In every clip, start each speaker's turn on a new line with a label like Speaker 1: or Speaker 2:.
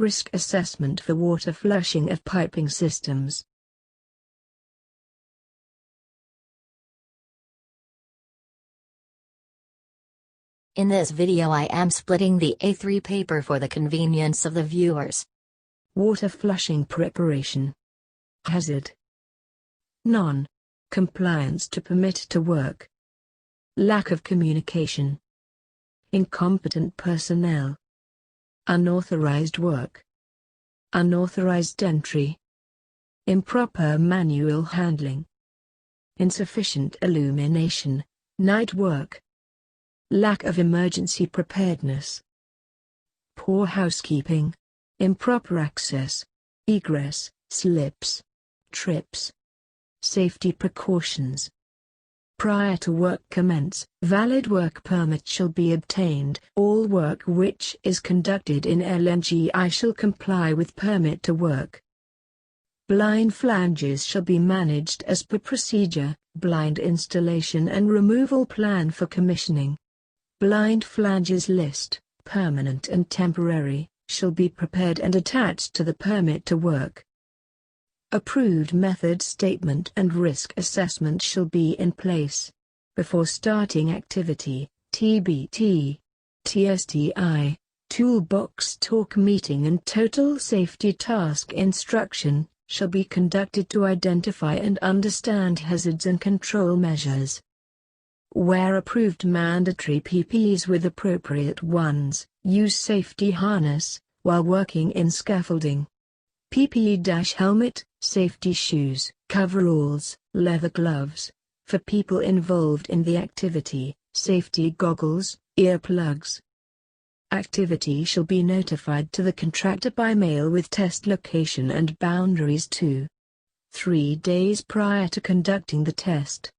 Speaker 1: Risk assessment for water flushing of piping systems.
Speaker 2: In this video I am splitting the A3 paper for the convenience of the viewers.
Speaker 1: Water flushing preparation. Hazard. Non-compliance to permit to work. Lack of communication. Incompetent personnel. Unauthorized work. Unauthorized entry. Improper manual handling. Insufficient illumination, night work. Lack of emergency preparedness. Poor housekeeping. Improper access. Egress, slips. Trips. Safety precautions. Prior to work commence, valid work permit shall be obtained. All work which is conducted in LNGI shall comply with permit to work. Blind flanges shall be managed as per procedure. Blind installation and removal plan for commissioning. Blind flanges list, permanent and temporary, shall be prepared and attached to the permit to work. Approved method statement and risk assessment shall be in place. Before starting activity, TBT, TSTI, toolbox talk meeting and total safety task instruction, shall be conducted to identify and understand hazards and control measures. Wear approved mandatory PPEs with appropriate ones. Use safety harness while working in scaffolding. PPE-helmet, safety shoes, coveralls, leather gloves. For people involved in the activity, safety goggles, earplugs. Activity shall be notified to the contractor by mail with test location and boundaries 2-3 days prior to conducting the test.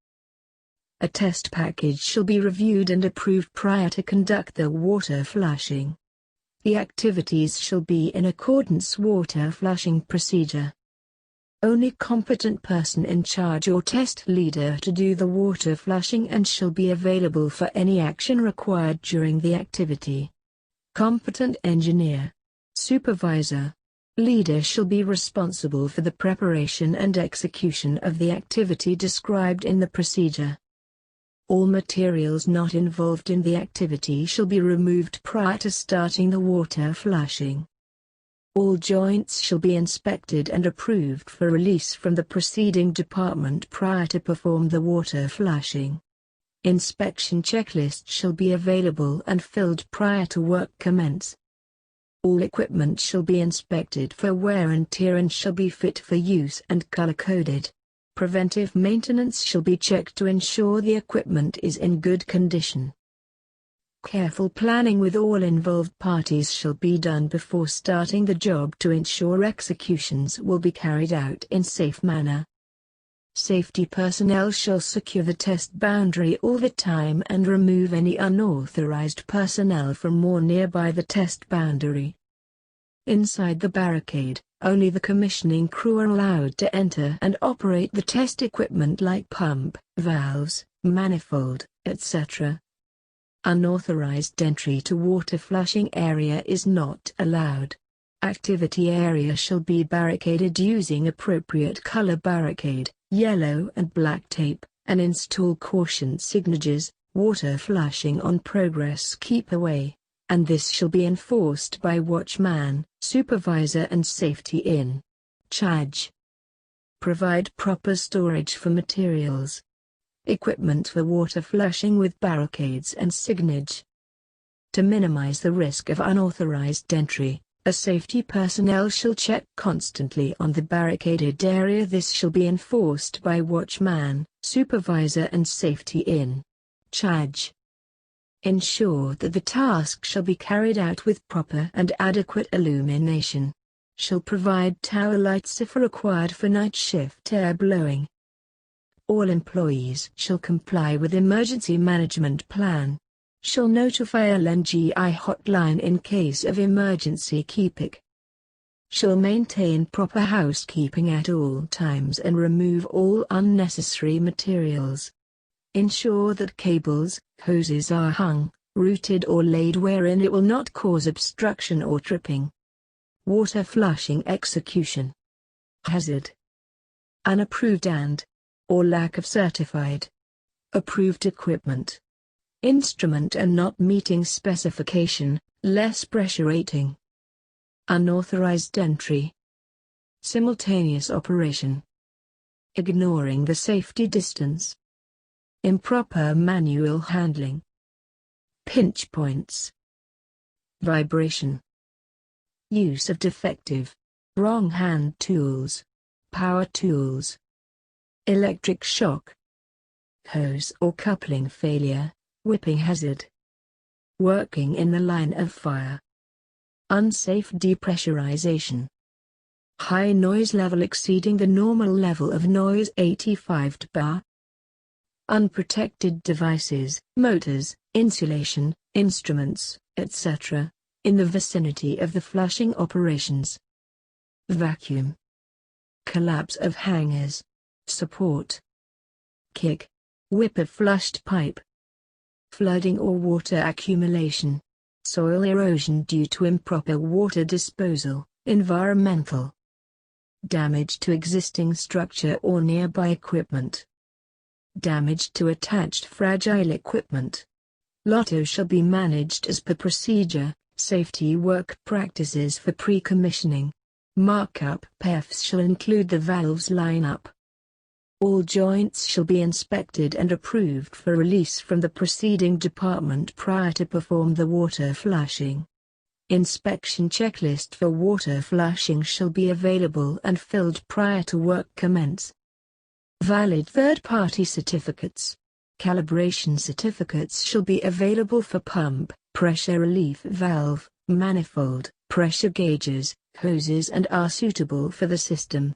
Speaker 1: A test package shall be reviewed and approved prior to conduct the water flushing. The activities shall be in accordance water flushing procedure. Only competent person in charge or test leader to do the water flushing and shall be available for any action required during the activity. Competent engineer, supervisor, leader shall be responsible for the preparation and execution of the activity described in the procedure. All materials not involved in the activity shall be removed prior to starting the water flushing. All joints shall be inspected and approved for release from the preceding department prior to perform the water flushing. Inspection checklist shall be available and filled prior to work commence. All equipment shall be inspected for wear and tear and shall be fit for use and color-coded. Preventive maintenance shall be checked to ensure the equipment is in good condition. Careful planning with all involved parties shall be done before starting the job to ensure executions will be carried out in safe manner. Safety personnel shall secure the test boundary all the time and remove any unauthorized personnel from or nearby the test boundary. Inside the barricade, only the commissioning crew are allowed to enter and operate the test equipment like pump, valves, manifold, etc. Unauthorized entry to water flushing area is not allowed. Activity area shall be barricaded using appropriate color barricade, yellow and black tape, and install caution signatures, water flushing on progress keep away, and this shall be enforced by watchman, supervisor and safety in charge. Provide proper storage for materials. Equipment for water flushing with barricades and signage. To minimize the risk of unauthorized entry, a safety personnel shall check constantly on the barricaded area. This shall be enforced by watchman, supervisor and safety in charge. Ensure that the task shall be carried out with proper and adequate illumination. Shall provide tower lights if required for night shift air blowing. All employees shall comply with emergency management plan. Shall notify LNGI hotline in case of emergency. Keeping. Shall maintain proper housekeeping at all times and remove all unnecessary materials. Ensure that cables, hoses are hung, routed or laid wherein it will not cause obstruction or tripping. Water flushing execution. Hazard. Unapproved or lack of certified approved equipment. Instrument and not meeting specification, less pressure rating. Unauthorized entry. Simultaneous operation. Ignoring the safety distance. Improper manual handling. Pinch points. Vibration. Use of defective, wrong hand tools, power tools. Electric shock. Hose or coupling failure, whipping hazard. Working in the line of fire. Unsafe depressurization. High noise level exceeding the normal level of noise 85 dBA. Unprotected devices, motors, insulation, instruments, etc., in the vicinity of the flushing operations. Vacuum. Collapse of hangers. Support. Kick. Whip of flushed pipe. Flooding or water accumulation. Soil erosion due to improper water disposal. Environmental. Damage to existing structure or nearby equipment. Damage to attached fragile equipment. Lotto shall be managed as per procedure. Safety work practices for pre-commissioning. Markup PEFs shall include the valves lineup. All joints shall be inspected and approved for release from the preceding department prior to perform the water flushing. Inspection checklist for water flushing shall be available and filled prior to work commence. Valid third-party certificates. Calibration certificates shall be available for pump, pressure relief valve, manifold, pressure gauges, hoses and are suitable for the system.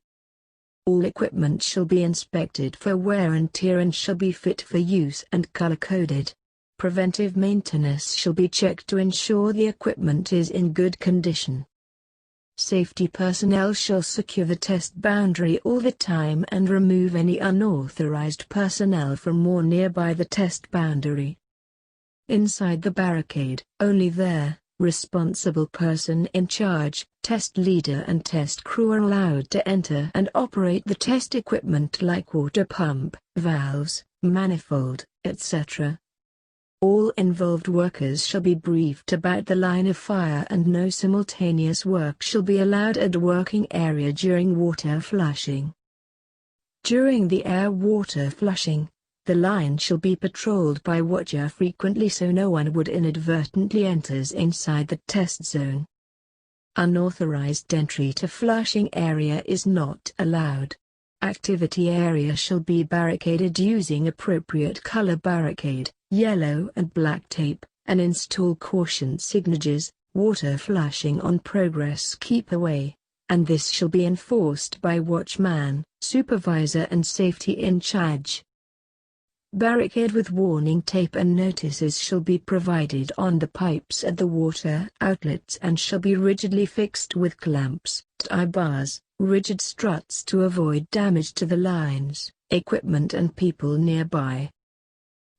Speaker 1: All equipment shall be inspected for wear and tear and shall be fit for use and color-coded. Preventive maintenance shall be checked to ensure the equipment is in good condition. Safety personnel shall secure the test boundary all the time and remove any unauthorized personnel from or nearby the test boundary. Inside the barricade, only the responsible person in charge, test leader and test crew are allowed to enter and operate the test equipment like water pump, valves, manifold, etc. All involved workers shall be briefed about the line of fire and no simultaneous work shall be allowed at working area during water flushing. During the air water flushing, the line shall be patrolled by watcher frequently so no one would inadvertently enters inside the test zone. Unauthorized entry to flushing area is not allowed. Activity area shall be barricaded using appropriate color barricade, yellow and black tape, and install caution signatures, water flushing on progress keep away, and this shall be enforced by watchman, supervisor and safety in charge. Barricade with warning tape and notices shall be provided on the pipes at the water outlets and shall be rigidly fixed with clamps, tie bars, rigid struts to avoid damage to the lines, equipment and people nearby.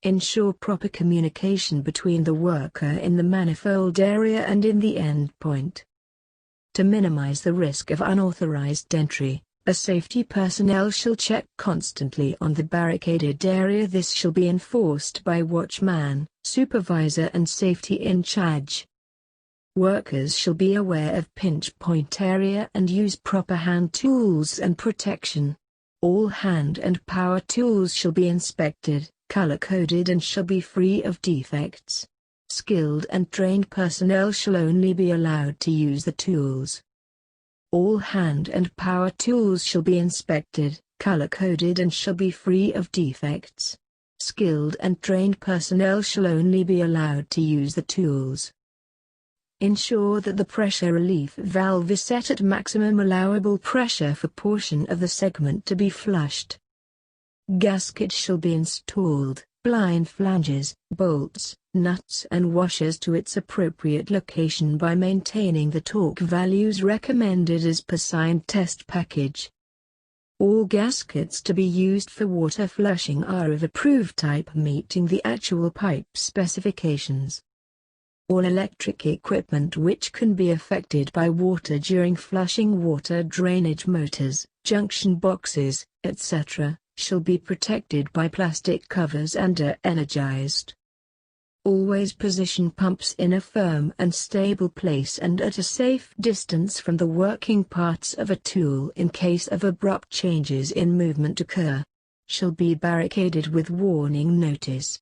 Speaker 1: Ensure proper communication between the worker in the manifold area and in the end point. To minimize the risk of unauthorized entry, a safety personnel shall check constantly on the barricaded area. This shall be enforced by watchman, supervisor and safety in charge. Workers shall be aware of pinch point area and use proper hand tools and protection. All hand and power tools shall be inspected, color-coded and shall be free of defects. Skilled and trained personnel shall only be allowed to use the tools. All hand and power tools shall be inspected, color-coded and shall be free of defects. Skilled and trained personnel shall only be allowed to use the tools. Ensure that the pressure relief valve is set at maximum allowable pressure for portion of the segment to be flushed. Gasket shall be installed, blind flanges, bolts, nuts and washers to its appropriate location by maintaining the torque values recommended as per signed test package. All gaskets to be used for water flushing are of approved type meeting the actual pipe specifications. All electric equipment which can be affected by water during flushing, water drainage motors, junction boxes, etc., shall be protected by plastic covers and are energized. Always position pumps in a firm and stable place and at a safe distance from the working parts of a tool in case of abrupt changes in movement occur. Shall be barricaded with warning notice.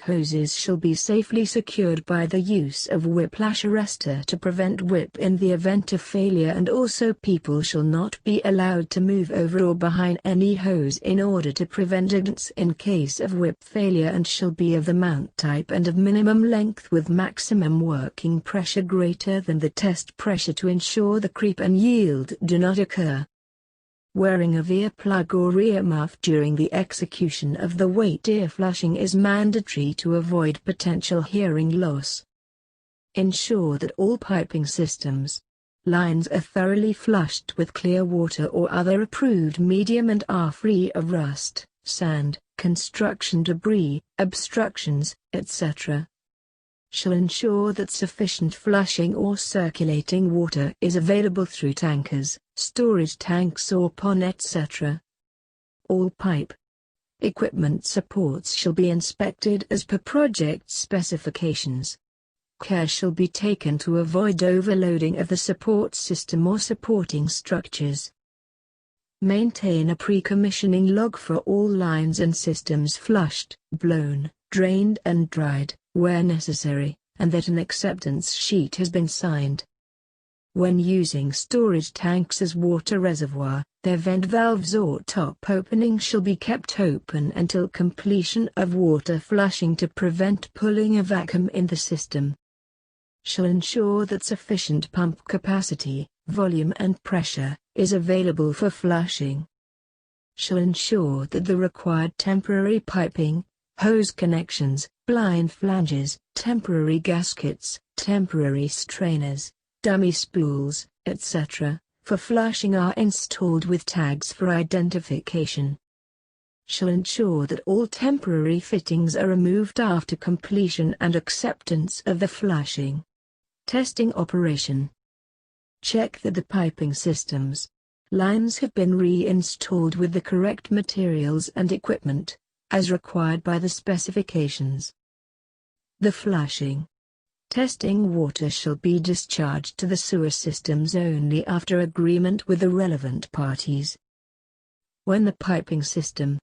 Speaker 1: Hoses shall be safely secured by the use of whiplash arrestor to prevent whip in the event of failure, and also people shall not be allowed to move over or behind any hose in order to prevent accidents in case of whip failure, and shall be of the mount type and of minimum length with maximum working pressure greater than the test pressure to ensure the creep and yield do not occur. Wearing of ear plug or ear muff during the execution of the weight ear flushing is mandatory to avoid potential hearing loss. Ensure that all piping systems, lines are thoroughly flushed with clear water or other approved medium and are free of rust, sand, construction debris, obstructions, etc. Shall ensure that sufficient flushing or circulating water is available through tankers, storage tanks or pond, etc. All pipe equipment supports shall be inspected as per project specifications. Care shall be taken to avoid overloading of the support system or supporting structures. Maintain a pre-commissioning log for all lines and systems flushed, blown, drained and dried, where necessary, and that an acceptance sheet has been signed. When using storage tanks as water reservoir, their vent valves or top openings shall be kept open until completion of water flushing to prevent pulling a vacuum in the system. Shall ensure that sufficient pump capacity, volume and pressure is available for flushing. Shall ensure that the required temporary piping, hose connections, blind flanges, temporary gaskets, temporary strainers, dummy spools, etc., for flushing are installed with tags for identification. Shall ensure that all temporary fittings are removed after completion and acceptance of the flushing. Testing operation. Check that the piping systems, lines have been reinstalled with the correct materials and equipment, as required by the specifications. The flushing. Testing water shall be discharged to the sewer systems only after agreement with the relevant parties. When the piping system,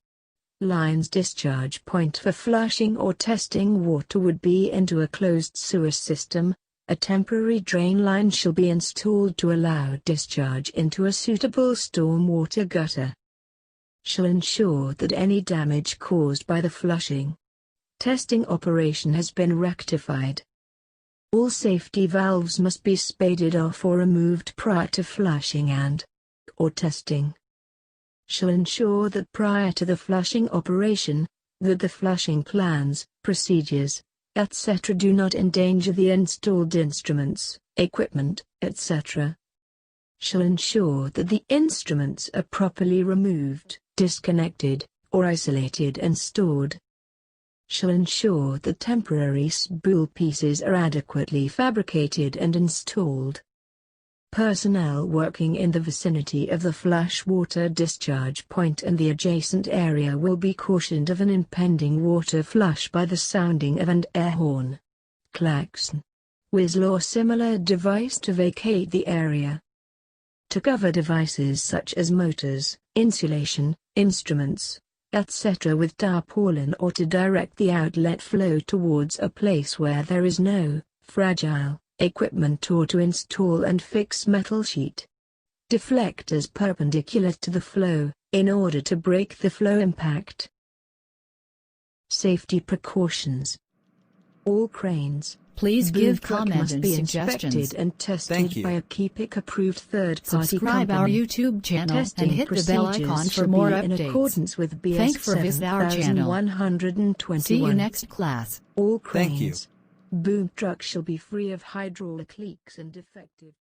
Speaker 1: line's discharge point for flushing or testing water would be into a closed sewer system, a temporary drain line shall be installed to allow discharge into a suitable stormwater gutter. Shall ensure that any damage caused by the flushing testing operation has been rectified. All safety valves must be spaded off or removed prior to flushing or testing. Shall ensure that prior to the flushing operation, that the flushing plans, procedures, etc. do not endanger the installed instruments, equipment, etc. Shall ensure that the instruments are properly removed, disconnected, or isolated and stored. Shall ensure that temporary spool pieces are adequately fabricated and installed. Personnel working in the vicinity of the flush water discharge point and the adjacent area will be cautioned of an impending water flush by the sounding of an air horn, klaxon, whistle or similar device to vacate the area. To cover devices such as motors, insulation, instruments, etc. with tarpaulin, or to direct the outlet flow towards a place where there is no fragile equipment, or to install and fix metal sheet deflectors perpendicular to the flow, in order to break the flow impact. Safety precautions. All cranes,
Speaker 3: please
Speaker 1: boom
Speaker 3: give
Speaker 1: truck
Speaker 3: comments
Speaker 1: must
Speaker 3: and
Speaker 1: be
Speaker 3: suggestions.
Speaker 1: inspected and tested by a KEPIC-approved third-party
Speaker 3: Subscribe our
Speaker 1: company.
Speaker 3: YouTube channel
Speaker 1: Testing
Speaker 3: and hit the bell
Speaker 1: procedures
Speaker 3: icon for
Speaker 1: should
Speaker 3: more
Speaker 1: be
Speaker 3: updates.
Speaker 1: in accordance with BS
Speaker 3: Thanks for visiting our channel.
Speaker 1: 7121.
Speaker 3: See you next class.
Speaker 1: All
Speaker 4: Thank you.
Speaker 1: cranes, boom trucks shall be free of hydraulic leaks and defective